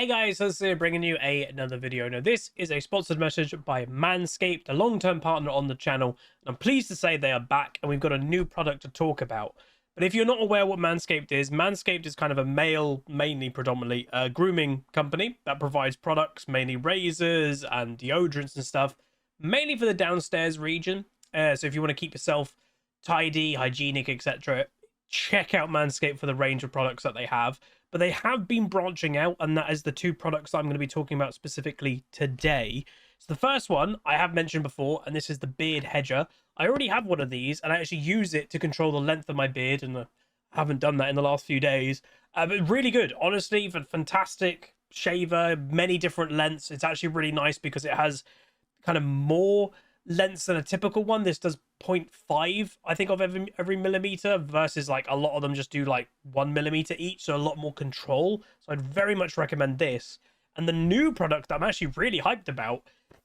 Hey guys, HuzzyGames bringing you another video. Now this is a sponsored message by Manscaped, a long-term partner on the channel. And I'm pleased to say they are back and we've got a new product to talk about. But if you're not aware what Manscaped is kind of a male, mainly predominantly grooming company that provides products, mainly razors and deodorants and stuff, mainly for the downstairs region. So if you want to keep yourself tidy, hygienic, etc., check out Manscaped for the range of products that they have. But they have been branching out, and that is the two products I'm going to be talking about specifically today. So the first one I have mentioned before, and this is the beard hedger. I already have one of these, and I actually use it to control the length of my beard, and I haven't done that in the last few days. But really good, honestly, fantastic shaver, many different lengths. It's actually really nice because it has kind of more lengths than a typical one. This does 0.5 I think of every millimeter, versus like a lot of them just do like 1 millimeter each, so a lot more control. So I'd very much recommend this. And the new product that I'm actually really hyped about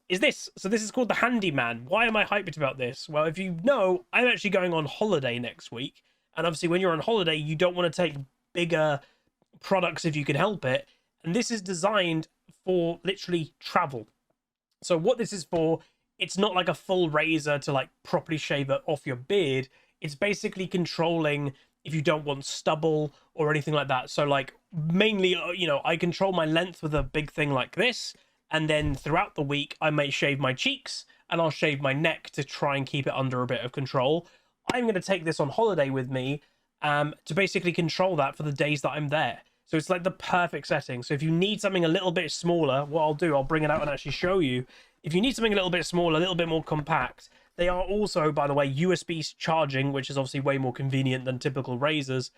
is this. So this is called the Handyman. Why am I hyped about this? Well, if you know, I'm actually going on holiday next week, and obviously when you're on holiday you don't want to take bigger products if you can help it, and this is designed for literally travel. So what this is for, it's not like a full razor to like properly shave it off your beard. It's basically controlling if you don't want stubble or anything like that. So like mainly, you know, I control my length with a big thing like this. And then throughout the week, I may shave my cheeks and I'll shave my neck to try and keep it under a bit of control. I'm going to take this on holiday with me to basically control that for the days that I'm there. So it's like the perfect setting. So if you need something a little bit smaller, what I'll do, I'll bring it out and actually show you. If you need something a little bit smaller, a little bit more compact, they are also, by the way, USB charging, which is obviously way more convenient than typical razors.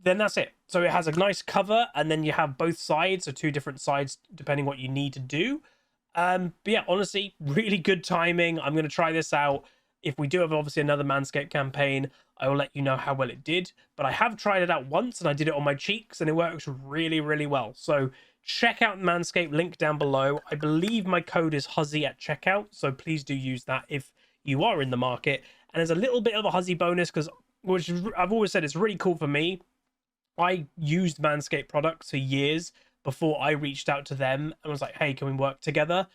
Then that's it. So it has a nice cover, and then you have both sides, so two different sides, depending what you need to do. But yeah, honestly, really good timing. I'm going to try this out. If we do have obviously another Manscaped campaign, I will let you know how well it did. But I have tried it out once, and I did it on my cheeks, and it works really, really well. So check out Manscaped, link down below. I believe my code is Huzzy at checkout, so please do use that if you are in the market. And there's a little bit of a Huzzy bonus, because, which I've always said, it's really cool for me. I used Manscaped products for years before I reached out to them and was like, hey, can we work together?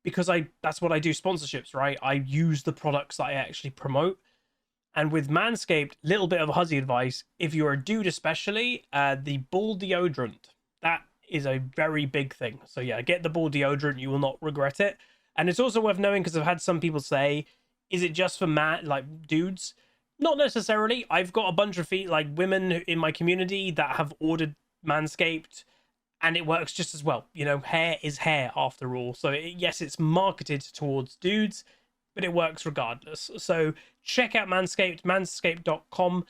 Because that's what I do, sponsorships, right? I use the products that I actually promote. And with Manscaped, little bit of Huzzy advice, if you're a dude especially, the ball deodorant, that is a very big thing. So yeah, get the ball deodorant, you will not regret it. And it's also worth knowing, because I've had some people say, is it just for like dudes? Not necessarily. I've got a bunch of women in my community that have ordered Manscaped, and it works just as well. You know, hair is hair after all. So yes, it's marketed towards dudes, but it works regardless. So check out Manscaped, manscaped.com.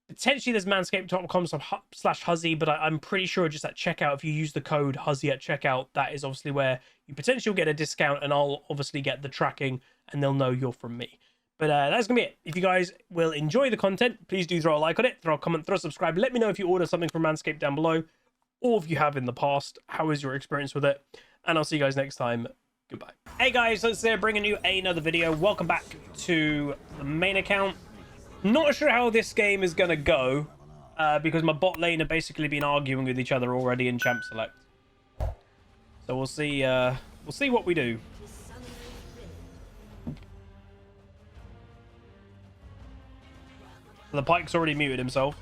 Potentially there's manscaped.com/Huzzy, but I'm pretty sure just at checkout, if you use the code Huzzy at checkout, that is obviously where you potentially get a discount, and I'll obviously get the tracking and they'll know you're from me. But that's gonna be it. If you guys will enjoy the content, please do throw a like on it, throw a comment, throw a subscribe. Let me know if you order something from Manscaped down below, or if you have in the past. How is your experience with it? And I'll see you guys next time. Goodbye. Hey guys, so it's bringing you another video. Welcome back to the main account. Not sure how this game is gonna go, because my bot lane have basically been arguing with each other already in champ select. So we'll see what we do. The Pyke's already muted himself.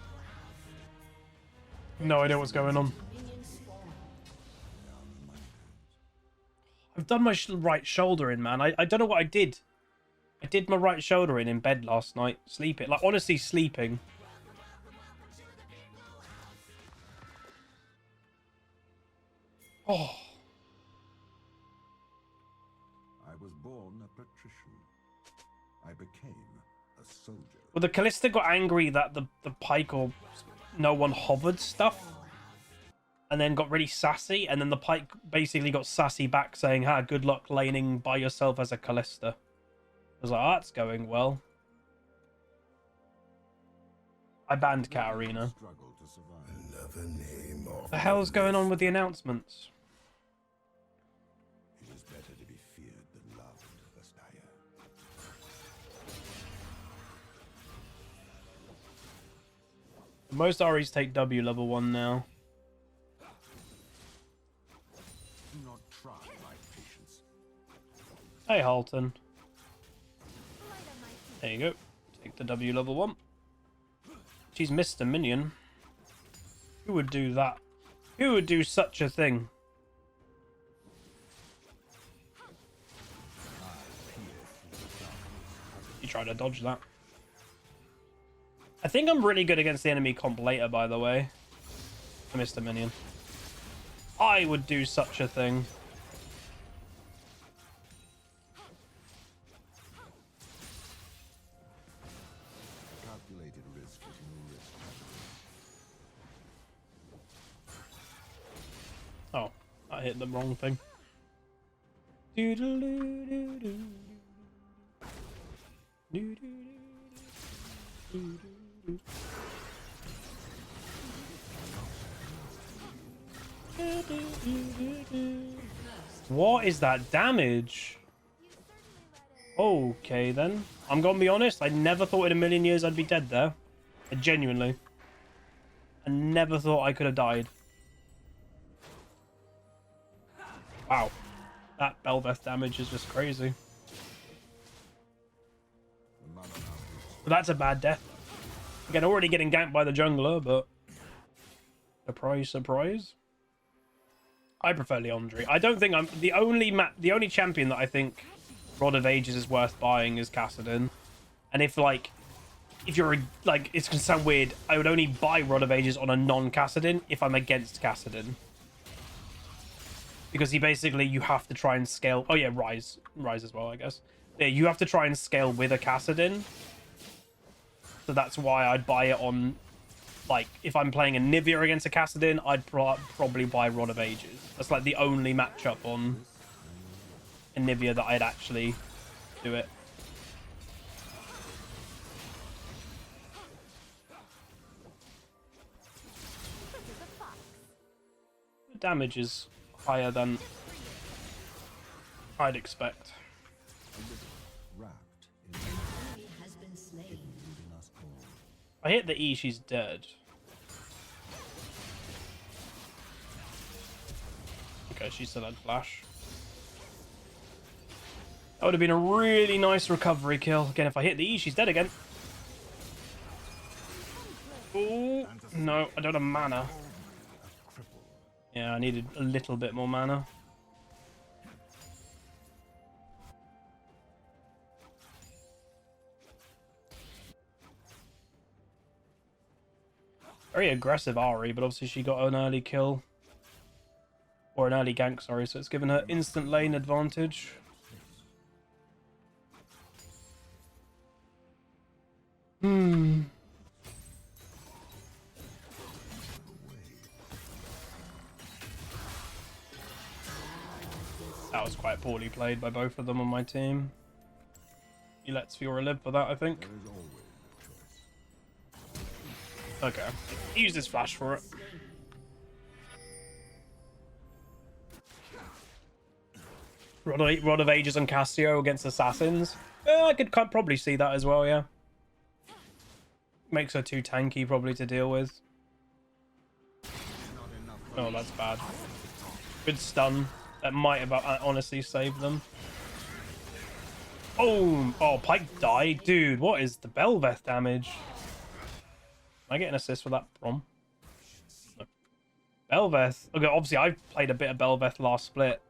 No idea what's going on. I've done my right shoulder in, man. I don't know what I did. I did my right shoulder in bed last night. Sleeping. Like, honestly, sleeping. Oh. I was born a patrician. I became a soldier. Well, the Callista got angry that the Pyke or no one hovered stuff, and then got really sassy, and then the Pyke basically got sassy back, saying, "Ha, good luck laning by yourself as a Callista." I was like, oh, that's going well. I banned Katarina. What the hell's going on with the announcements? It is better to be feared than loved, Vastaya. Most Aries take W level 1 now. try my patience. Hey, Halton. There you go. Take the W level 1. She's missed a minion. Who would do that? Who would do such a thing? You try to dodge that. I think I'm really good against the enemy comp later, by the way. I missed a minion. I would do such a thing. Calculated risk is no risk. Oh, I hit the wrong thing. Doodle-doo-doo-doo. Doodle-doo-doo-doo. What is that damage? Okay then. I'm gonna be honest, I never thought in a million years I'd be dead there. Genuinely. I never thought I could have died. Wow. That Belveth damage is just crazy. But that's a bad death. Again, already getting ganked by the jungler, but surprise, surprise. I prefer Leandri. I don't think I'm the only champion that I think Rod of Ages is worth buying is Kassadin. And if you're like, it's gonna sound weird, I would only buy Rod of Ages on a non-Kassadin if I'm against Kassadin. Because he basically, you have to try and scale. Oh yeah, Rise as well, I guess. Yeah, you have to try and scale with a Kassadin. So that's why I'd buy it on, like, if I'm playing a Nivea against a Kassadin, I'd probably buy Rod of Ages. That's like the only matchup on a Nivea that I'd actually do it. The damage is higher than I'd expect. I hit the E, she's dead. Okay, she still had flash. That would have been a really nice recovery kill. Again, if I hit the E, she's dead again. Oh, no, I don't have mana. Yeah, I needed a little bit more mana. Very aggressive Ari, but obviously she got an early kill. Or an early gank, sorry, so it's given her instant lane advantage. That was quite poorly played by both of them on my team. He lets Fiora live for that, I think. Okay. He used his flash for it. Rod of Ages and Cassio against Assassins. I could probably see that as well, yeah. Makes her too tanky, probably, to deal with. Oh, that's bad. Good stun. That might have honestly saved them. Oh, Pike died. Dude, what is the Belveth damage? Can I get an assist for that from? No. Belveth. Okay, obviously I've played a bit of Belveth last split.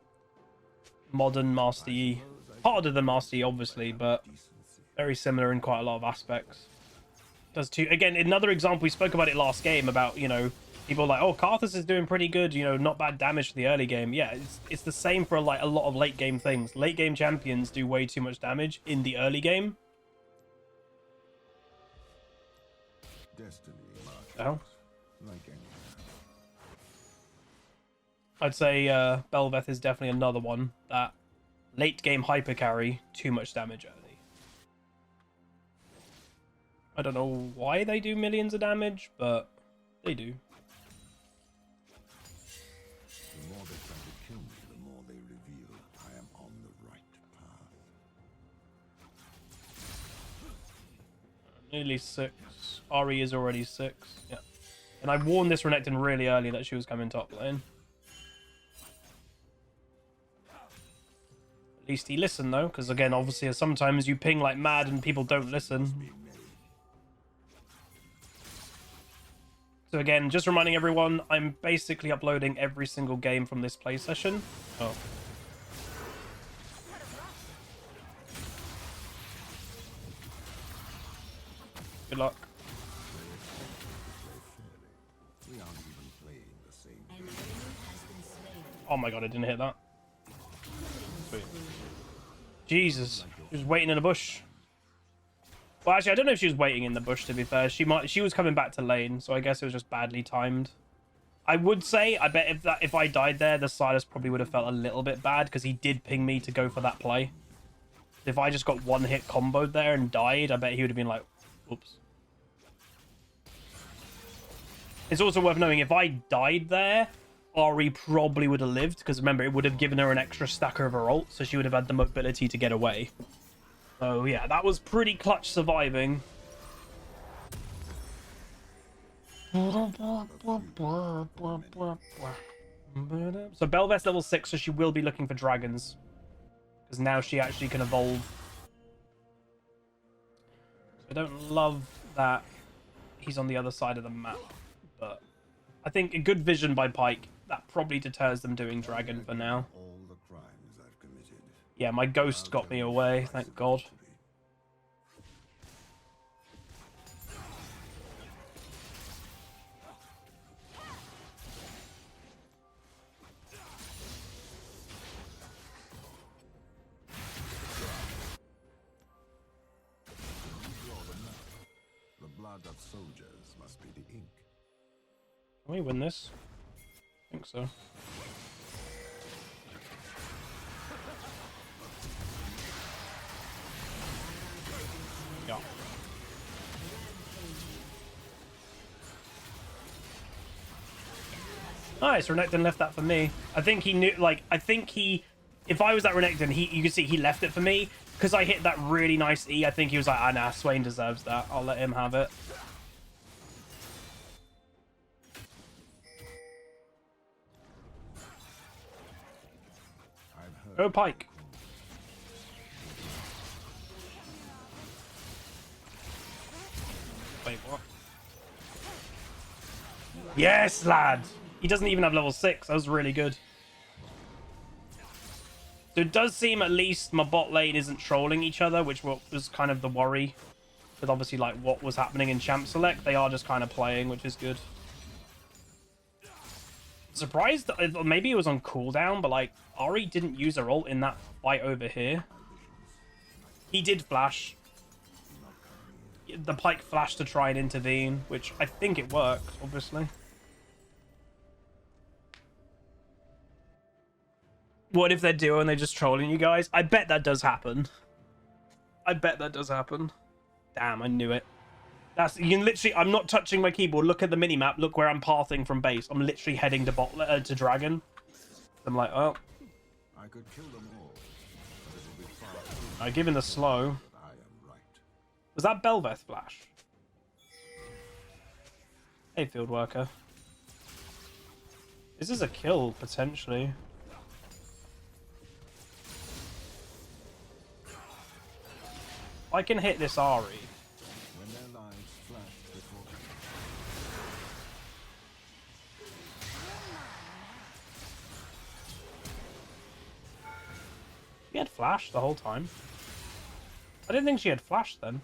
Modern Master Yi. Harder than Master Yi, obviously, but very similar in quite a lot of aspects. Does too. Again, another example, we spoke about it last game about, you know, people are like, oh, Karthus is doing pretty good, you know, not bad damage for the early game. Yeah, it's the same for like a lot of late game things. Late game champions do way too much damage in the early game. Destiny Oh. like I'd say Belveth is definitely another one that late game hyper carry too much damage early. I don't know why they do millions of damage, but they do. The more they try to kill me, the more they reveal I am on the right path. Nearly 6. Ari is already 6. Yeah. And I warned this Renekton really early that she was coming top lane. least he listened, though, because, again, obviously, sometimes you ping like mad and people don't listen. So, again, just reminding everyone, I'm basically uploading every single game from this play session. Oh. Good luck. Oh my god, I didn't hit that. Sweet. Jesus. She was waiting in a bush. Well, actually, I don't know if she was waiting in the bush, to be fair. She was coming back to lane, so I guess it was just badly timed. I would say, I bet if I died there, the Silas probably would have felt a little bit bad, because he did ping me to go for that play. If I just got one hit comboed there and died, I bet he would have been like, oops. It's also worth knowing, if I died there, Ari probably would have lived, because remember, it would have given her an extra stacker of her ult, so she would have had the mobility to get away. So yeah, that was pretty clutch surviving. So Belveth's level 6, so she will be looking for dragons, because now she actually can evolve. So I don't love that he's on the other side of the map, but I think a good vision by Pyke, that probably deters them doing dragon for now. Yeah, my ghost got me away, thank God. The blood of soldiers must be the ink. Can we win this? I think so. Yeah. Nice, Renekton left that for me. I think he knew, like, if I was that Renekton, you can see he left it for me. Because I hit that really nice E, I think he was like, ah, nah, Swain deserves that. I'll let him have it. Go Pyke. Wait, what? Yes, lad! He doesn't even have level 6. That was really good. So it does seem at least my bot lane isn't trolling each other, which was kind of the worry. With obviously like what was happening in Champ Select. They are just kind of playing, which is good. Surprised that maybe it was on cooldown, but like Ari didn't use her ult in that fight over here. He did flash. The Pyke flashed to try and intervene, which I think it worked, obviously. What if they're duo and they're just trolling you guys? I bet that does happen. I bet that does happen. Damn, I knew it. You can literally, I'm not touching my keyboard. Look at the minimap. Look where I'm pathing from base. I'm literally heading to dragon. I'm like, oh. I could kill them all, but it will be far Given the slow. I am right. Was that Belveth flash? Hey, field worker. This is a kill, potentially. I can hit this Ari. When their lives flash before them. She had flash the whole time. I didn't think she had flash then.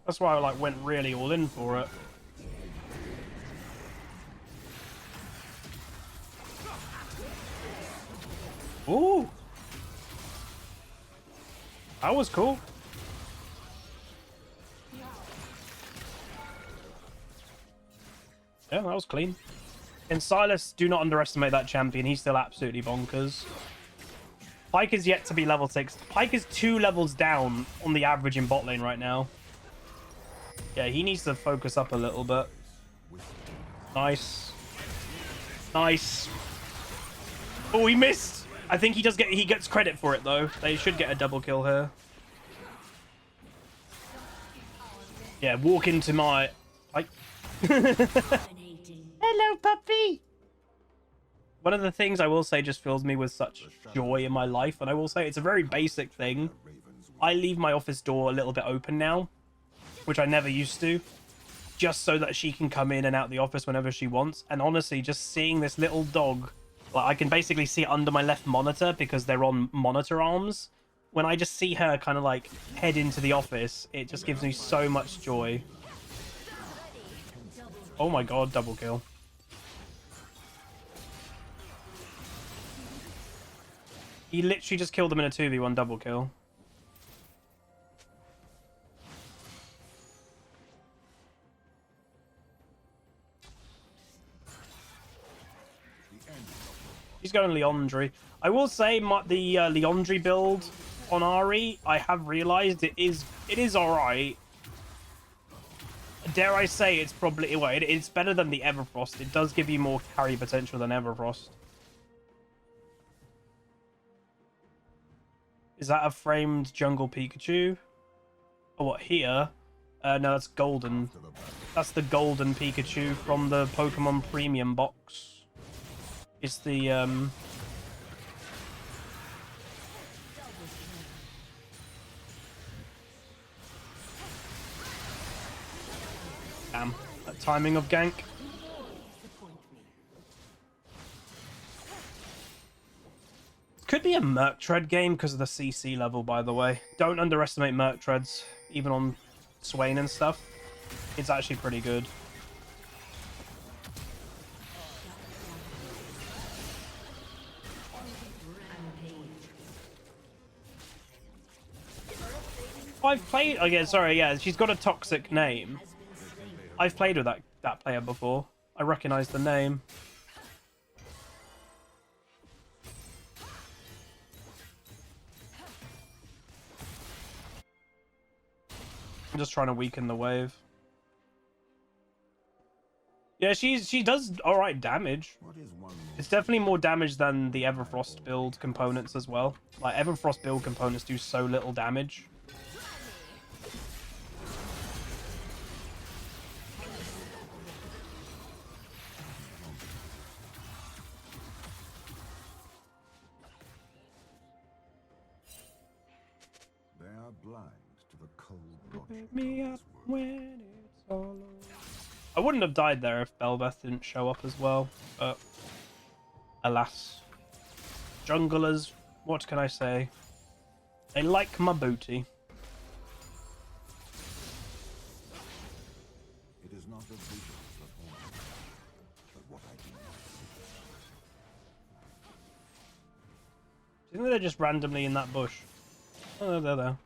That's why I like went really all in for it. Ooh! That was cool. Yeah, that was clean. And Silas, do not underestimate that champion. He's still absolutely bonkers. Pyke is yet to be level 6. Pyke is 2 levels down on the average in bot lane right now. Yeah, he needs to focus up a little bit. Nice. Nice. Oh, he missed. I think he gets credit for it though. They should get a double kill here. Yeah, walk into my like hello puppy. One of the things I will say just fills me with such joy in my life, and I will say it's a very basic thing. I leave my office door a little bit open now, which I never used to, just so that she can come in and out the office whenever she wants. And honestly, just seeing this little dog, like I can basically see it under my left monitor because they're on monitor arms. When I just see her kind of like head into the office, it just gives me so much joy. Oh my god, double kill. He literally just killed them in a 2v1 double kill. He's going Leandry. I will say the Leandry build on Ari, I have realized it is alright. Dare I say it's probably, well, it's better than the Everfrost. It does give you more carry potential than Everfrost. Is that a framed jungle Pikachu? Oh, what, here? No, that's golden. That's the golden Pikachu from the Pokemon Premium box. It's the, Damn, that timing of gank. Could be a Merc Tread game because of the CC level, by the way. Don't underestimate Merc Treads, even on Swain and stuff. It's actually pretty good. I've played... Oh, yeah, sorry, yeah, she's got a toxic name. I've played with that player before. I recognize the name. I'm just trying to weaken the wave. Yeah, she does alright damage. It's definitely more damage than the Everfrost build components as well. Like, Everfrost build components do so little damage. They are blind to the cold logic Me of up this world. when it's all over. I wouldn't have died there if Bel'Veth didn't show up as well, but alas. Junglers, what can I say? They like my booty. It is not the visions that haunt me, but what I do. Do you think they're just randomly in that bush? Oh, they're there.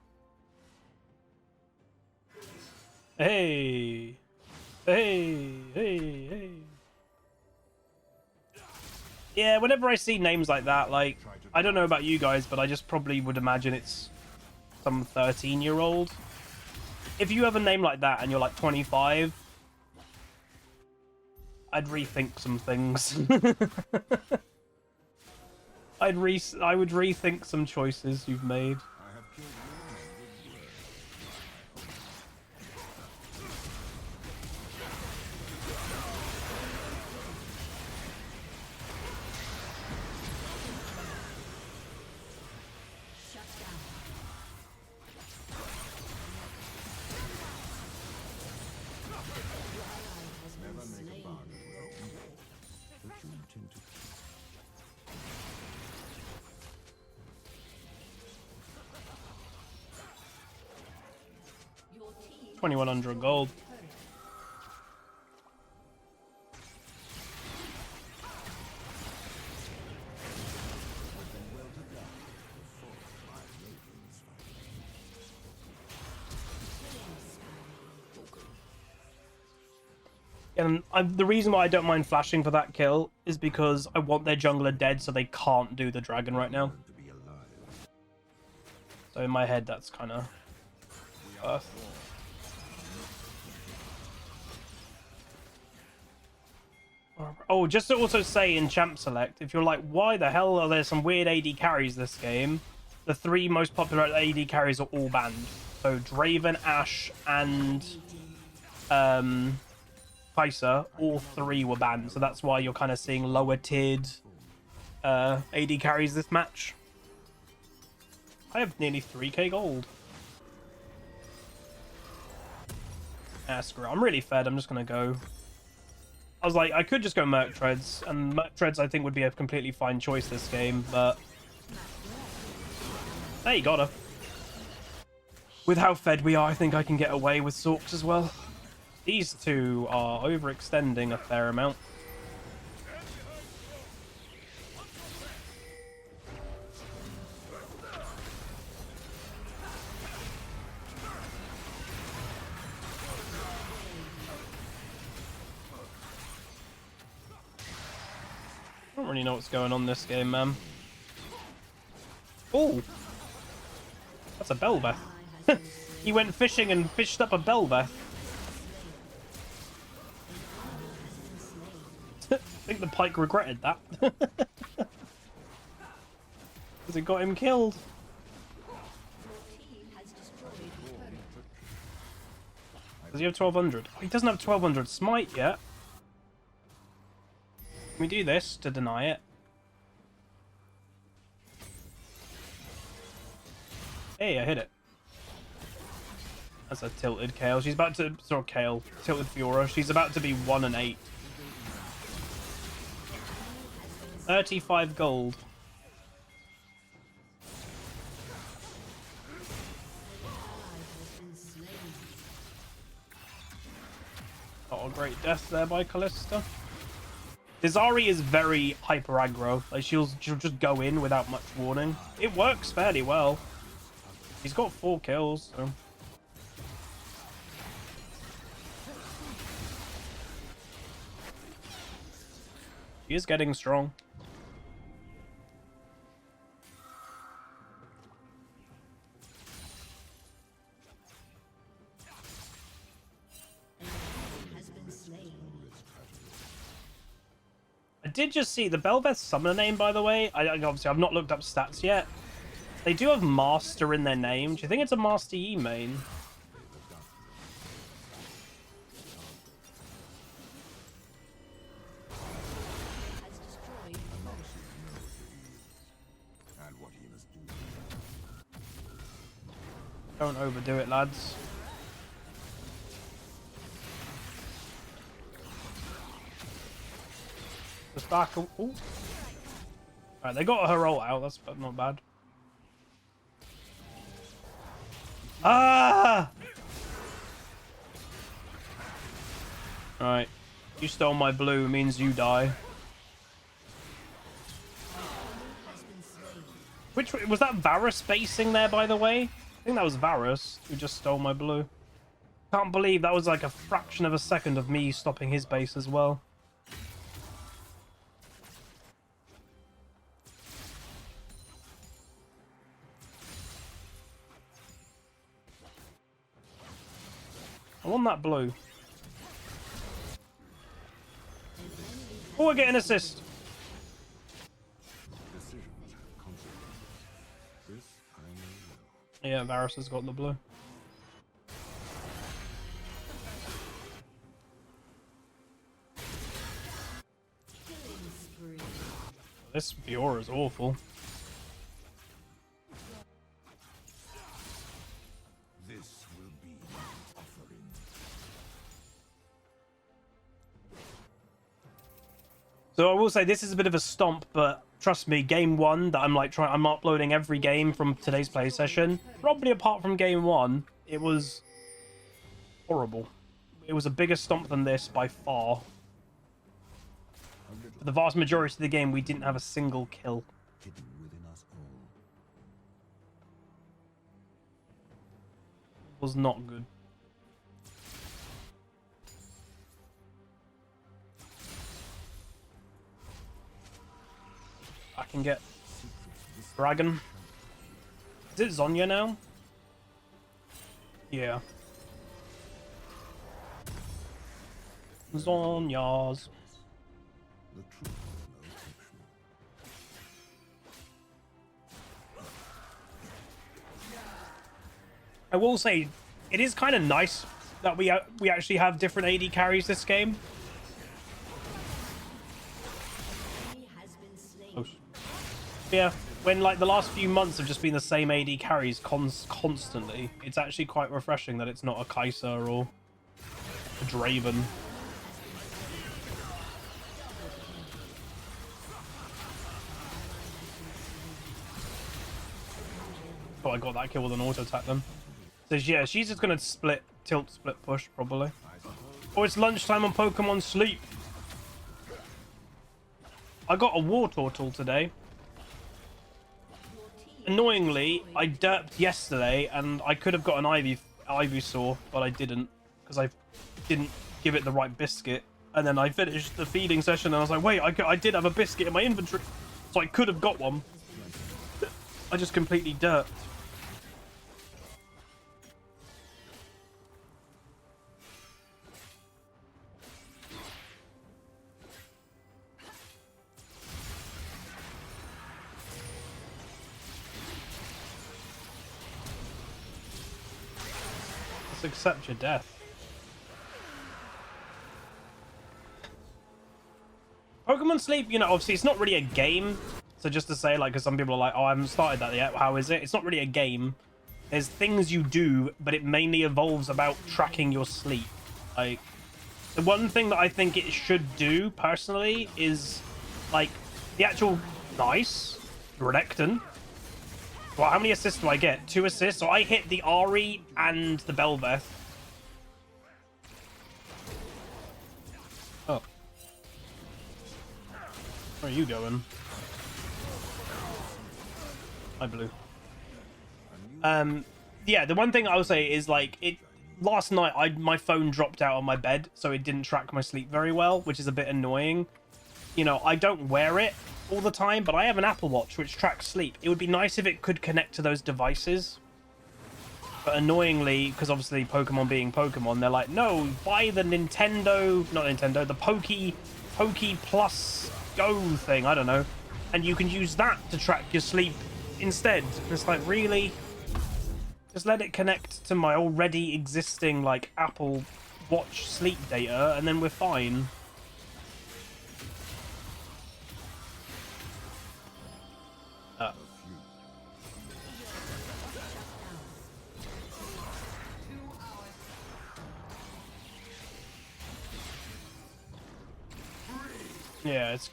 Hey! Hey! Hey! Hey! Yeah, whenever I see names like that, like, I don't know about you guys, but I just probably would imagine it's some 13-year-old. If you have a name like that and you're like 25, I'd rethink some things. I would rethink some choices you've made. I have killed many with words. 2100 gold. And the reason why I don't mind flashing for that kill is because I want their jungler dead so they can't do the dragon right now. To be alive. So in my head, that's kind of worth. Oh, just to also say in Champ Select, if you're like, why the hell are there some weird AD carries this game? The 3 most popular AD carries are all banned. So Draven, Ashe, and Kai'Sa, all 3 were banned. So that's why you're kind of seeing lower tiered AD carries this match. I have nearly 3k gold. Ah, screw it. I'm really fed. I'm just gonna go. I was like, I could just go Merc Treads, and Merc Treads I think would be a completely fine choice this game, but... Hey, you got her. With how fed we are, I think I can get away with Sorks as well. These two are overextending a fair amount. I don't really know what's going on this game, man. Oh! That's a Belveth. He went fishing and fished up a Belveth. I think the pike regretted that. Because it got him killed. Does he have 1200? Oh, he doesn't have 1200 smite yet. Can we do this to deny it? Hey, I hit it. That's a tilted Kale. She's about to... Sorry, Kale. Tilted Fiora. She's about to be 1 and 8. 35 gold. Oh, great death there by Callista. Dizari is very hyper aggro. Like she'll just go in without much warning. It works fairly well. He's got 4 kills, so... He is getting strong. I did just see the Belveth summoner name, by the way. Obviously, I've not looked up stats yet. They do have Master in their name. Do you think it's a Master Yi main? Don't overdo it, lads. Just back. Ooh. Alright, they got her ult out. That's not bad. Ah! Alright. You stole my blue, means you die. Which was that Varus basing there, by the way? I think that was Varus who just stole my blue. Can't believe that was like a fraction of a second of me stopping his base as well. I want that blue. Oh, I get an assist. Yeah, Varus has got the blue. This Fiora is awful. This will be my offering. So I will say this is a bit of a stomp, but trust me, game 1 that I'm uploading every game from today's play session. Probably apart from game 1, it was horrible. It was a bigger stomp than this by far. For the vast majority of the game, we didn't have a single kill. Hidden within us all. It was not good. I can get Dragon. Is it Zonya now? Yeah. Zonyas. The truth is no fiction. I will say, it is kind of nice that we actually have different AD carries this game. Oh, Yeah, when like the last few months have just been the same AD carries constantly, it's actually quite refreshing that it's not a Kai'Sa or a Draven. Oh, I got that kill with an auto attack then. So yeah, she's just gonna tilt split push probably. Oh, it's lunchtime on Pokemon Sleep. I got a War Turtle today. Annoyingly, I derped yesterday and I could have got an Ivysaur, but I didn't because I didn't give it the right biscuit. And then I finished the feeding session and I was like, wait, I did have a biscuit in my inventory, so I could have got one. I just completely derped. Let's accept your death. Pokemon Sleep, you know, obviously it's not really a game. So just to say, like, because some people are like, oh, I haven't started that yet. How is it? It's not really a game. There's things you do, but it mainly evolves about tracking your sleep. Like, the one thing that I think it should do, personally, is, like, the actual... Nice. Renekton. Well, how many assists do I get? 2 assists. So I hit the Ari and the Belveth. Oh. Where are you going? Hi, Blue. Yeah, the one thing I would say is, like, last night my phone dropped out on my bed, so it didn't track my sleep very well, which is a bit annoying. You know, I don't wear it all the time, but I have an Apple Watch which tracks sleep. It would be nice if it could connect to those devices. But annoyingly, because obviously Pokemon being Pokemon, they're like, no, buy the the Poke Plus Go thing, I don't know. And you can use that to track your sleep instead. And it's like, really? Just let it connect to my already existing, like, Apple Watch sleep data, and then we're fine. Yeah, it's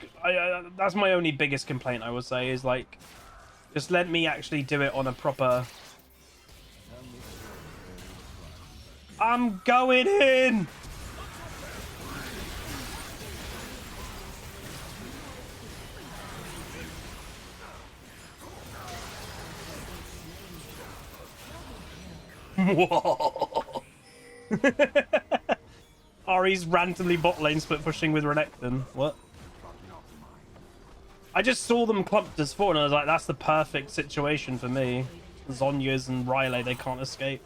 that's my only biggest complaint, I would say, is like, just let me actually do it on a proper... I'm going in! Whoa! Ari's randomly bot lane split pushing with Renekton. What? I just saw them clumped as 4 and I was like, that's the perfect situation for me. Zhonya's and Riley, they can't escape.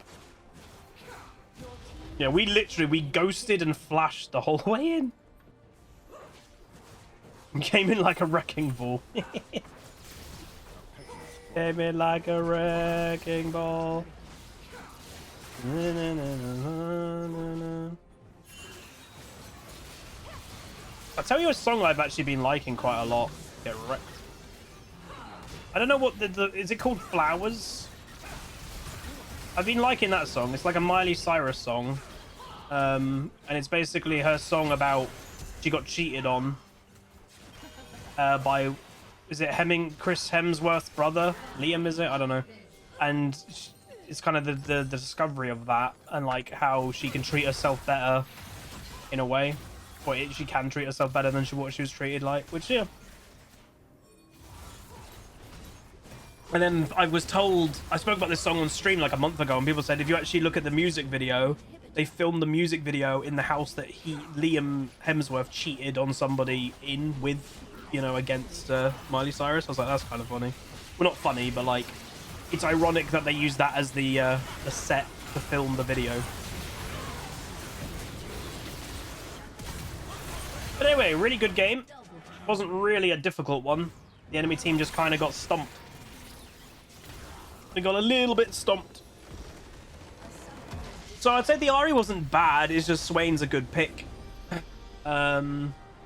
Yeah, we ghosted and flashed the whole way in. Came in like a wrecking ball. Came in like a wrecking ball. I'll tell you a song I've actually been liking quite a lot. Get wrecked. I don't know what is it called? Flowers? I've been liking that song. It's like a Miley Cyrus song. And it's basically her song about she got cheated on by, is it Chris Hemsworth's brother? Liam, is it? I don't know. And it's kind of the discovery of that and like how she can treat herself better in a way. Or she can treat herself better than what she was treated like, which, yeah. And then I was told, I spoke about this song on stream like a month ago, and people said if you actually look at the music video, they filmed the music video in the house that Liam Hemsworth cheated on somebody with, you know, against Miley Cyrus. I was like, that's kind of funny. Well, not funny, but like, it's ironic that they used that as the set to film the video. But anyway, really good game. Wasn't really a difficult one. The enemy team just kind of got stumped. We got a little bit stomped. So I'd say the Ari wasn't bad. It's just Swain's a good pick.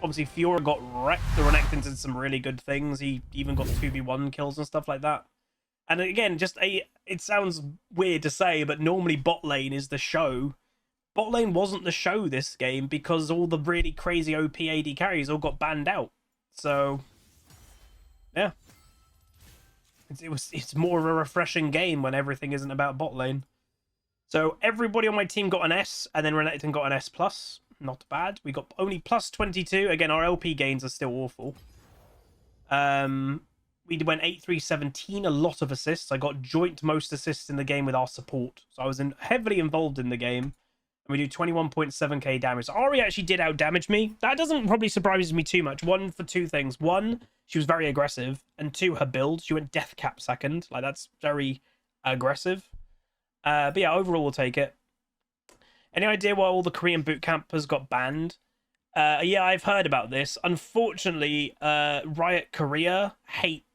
obviously Fiora got wrecked. The Renekton did some really good things. He even got 2v1 kills and stuff like that. And again, it sounds weird to say, but normally bot lane is the show. Bot lane wasn't the show this game because all the really crazy OP AD carries all got banned out. So, yeah. It's more of a refreshing game when everything isn't about bot lane. So everybody on my team got an S, and then Renekton got an S+. Not bad. We got only plus 22. Again, our LP gains are still awful. We went 8-3-17, a lot of assists. I got joint most assists in the game with our support. So I was heavily involved in the game. And we do 21.7k damage. So Ari actually did out-damage me. That doesn't probably surprise me too much. One, for two things. One, she was very aggressive. And two, her build. She went death cap second. Like, that's very aggressive. But yeah, overall, we'll take it. Any idea why all the Korean boot campers got banned? Yeah, I've heard about this. Unfortunately, Riot Korea hate...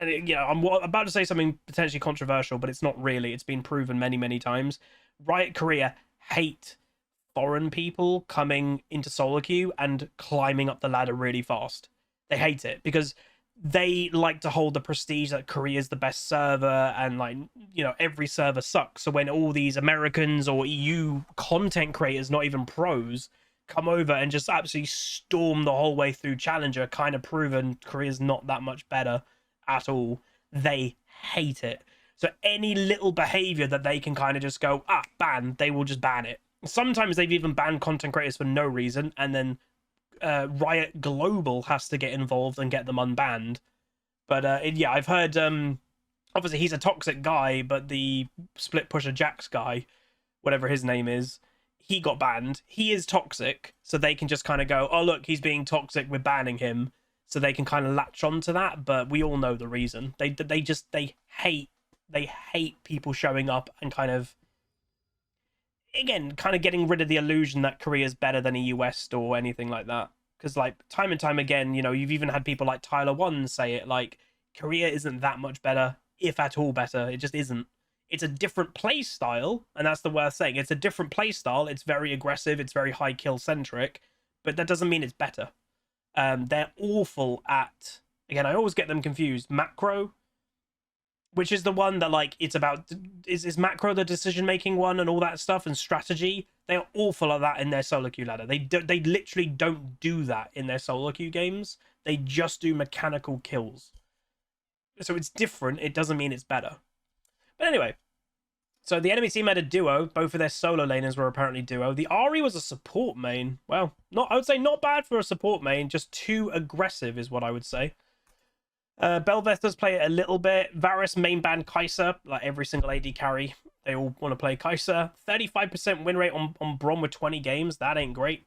And, I'm about to say something potentially controversial, but it's not really. It's been proven many, many times. Riot Korea hate foreign people coming into solo queue and climbing up the ladder really fast. They hate it because they like to hold the prestige that Korea is the best server, and like, every server sucks. So when all these Americans or EU content creators, not even pros, come over and just absolutely storm the whole way through Challenger, kind of proven Korea's not that much better at all, they hate it. So any little behavior that they can kind of just go, ban, they will just ban it. Sometimes they've even banned content creators for no reason, and then Riot Global has to get involved and get them unbanned. But yeah, I've heard, obviously he's a toxic guy, but the Split Pusher Jax guy, whatever his name is, he got banned. He is toxic, so they can just kind of go, oh look, he's being toxic, we're banning him. So they can kind of latch onto that, but we all know the reason. They hate people showing up and kind of, again, kind of getting rid of the illusion that Korea's better than a US or anything like that. Because like time and time again, you've even had people like Tyler One say it, like, Korea isn't that much better, if at all better. It just isn't. It's a different play style, and that's the worth saying. It's a different play style. It's very aggressive. It's very high kill centric, but that doesn't mean it's better. They're awful at, again, I always get them confused, macro, which is the one that, like, it's about, is macro the decision-making one and all that stuff, and strategy. They're awful at that in their solo queue ladder. They literally don't do that in their solo queue games. They just do mechanical kills. So it's different. It doesn't mean it's better. But anyway, so the enemy team had a duo. Both of their solo laners were apparently duo. The Ari was a support main. Well, I would say not bad for a support main. Just too aggressive is what I would say. Belveth does play it a little bit. Varus main ban Kai'Sa. Like every single AD carry, they all want to play Kai'Sa. 35% win rate on Braum with 20 games. That ain't great.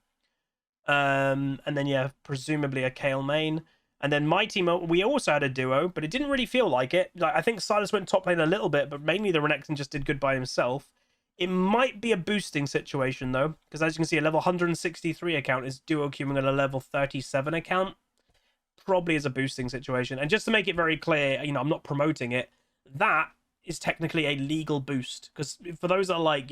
And then, yeah, presumably a Kayle main. And then my team, we also had a duo, but it didn't really feel like it. Like, I think Silas went top lane a little bit, but mainly the Renekton just did good by himself. It might be a boosting situation, though, because as you can see, a level 163 account is duo queuing at a level 37 account. Probably is a boosting situation. And just to make it very clear, I'm not promoting it. That is technically a legal boost. Because for those that are like,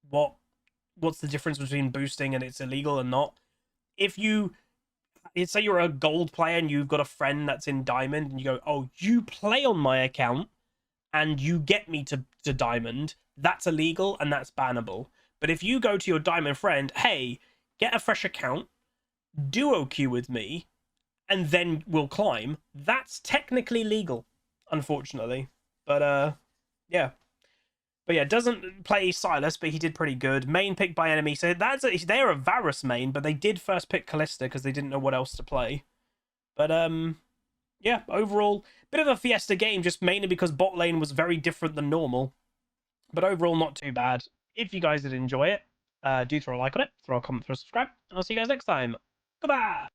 what's the difference between boosting and it's illegal and not? If you... say you're a gold player and you've got a friend that's in diamond and you go, oh, you play on my account and you get me to diamond, that's illegal and that's bannable. But if you go to your diamond friend, hey, get a fresh account, duo queue with me, and then we'll climb, that's technically legal, unfortunately. But yeah. But yeah, doesn't play Silas, but he did pretty good. Main pick by enemy. So they're a Varus main, but they did first pick Kalista because they didn't know what else to play. But yeah, overall, bit of a fiesta game, just mainly because bot lane was very different than normal. But overall, not too bad. If you guys did enjoy it, do throw a like on it, throw a comment, throw a subscribe, and I'll see you guys next time. Goodbye!